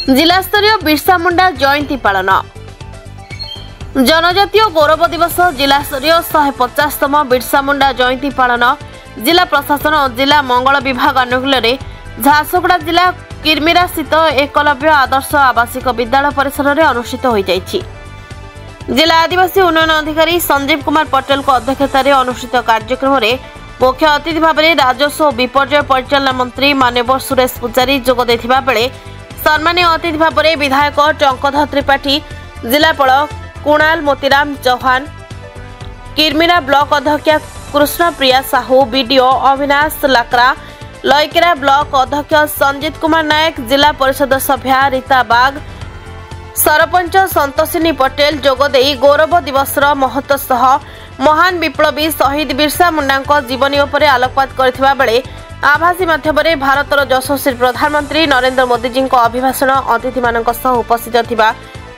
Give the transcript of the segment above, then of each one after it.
जिलास्तरीय बिरसा मुंडा जयंती पालन जनजातीय गौरव दिवस जिलास्तरीय 150तम बिरसा मुंडा जयंती पालन जिला प्रशासन और जिला मंगल विभाग अनुकूल झारसुगुड़ा जिला किरमिरा स्थित एकलव्य आदर्श आवासिक विद्यालय परिसर में अनुष्ठित हो जाइछि। जिला आदिवासी उन्नयन अधिकारी संजीव कुमार पटेल अध्यक्षतार अनुष्ठित कार्यक्रम में मुख्य अतिथि भाव में राजस्व और विपर्यय परिचालना मंत्री मान्यवर सुरेश पूजारी जोग देथिबा बेले सम्मानीय अतिथि भाव में विधायक टंकधर त्रिपाठी, जिलापाल कुणाल मोतीराम चौहान, किरमिरा ब्लॉक अध्यक्षा कृष्णप्रिया साहू, बीडीओ अविनाश लाकरा, लयकेरा ब्लॉक अध्यक्ष संजीत कुमार नायक, जिला परिषद सभ्या रीता बाग, सरपंच संतोषिनी पटेल जोगदे गौरव दिवस महत्व सह महान विप्लवी शहीद बिरसा मुंडा जीवनी उपर आलोकपात करथिबा बेले आभासी माध्यम भारतर यशस्वी प्रधानमंत्री नरेंद्र मोदी जी अभिभाषण अतिथि मानक उपस्थित थिबा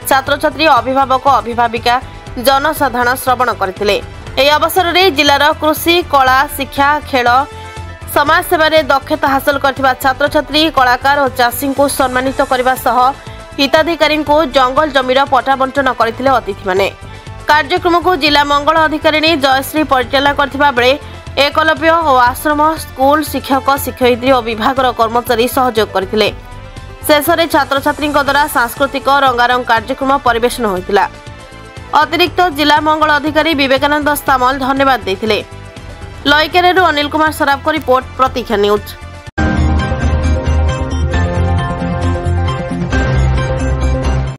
छात्र छात्री अभिभावक अभिभाविका जनसाधारण श्रवण करथिले। एही अवसर में जिलार कृषि कला शिक्षा खेल समाज सेवारे दक्षता हासिल करथिबा छात्र छात्री कलाकार और चाषी को सम्मानित करने सह हिताधिकारी को जंगल जमीर पट्टा बंटन करथिले अतिथि माने। कार्यक्रम को जिला मंगल अधिकारी जयश्री परिचालना करथिबा बेले एकलव्य और आश्रम स्कूल शिक्षक शिक्षयित्री और विभाग कर्मचारी सहयोग करथिले। शेष में छात्र छात्री द्वारा सांस्कृतिक रंगारंग कार्यक्रम परिवेशन होइतिला। अतिरिक्त जिला मंगल अधिकारी विवेकानंद स्तामल धन्यवाद देथिले। लयकेरारू अनिल कुमार सराफ को रिपोर्ट प्रतीक्षा न्यूज।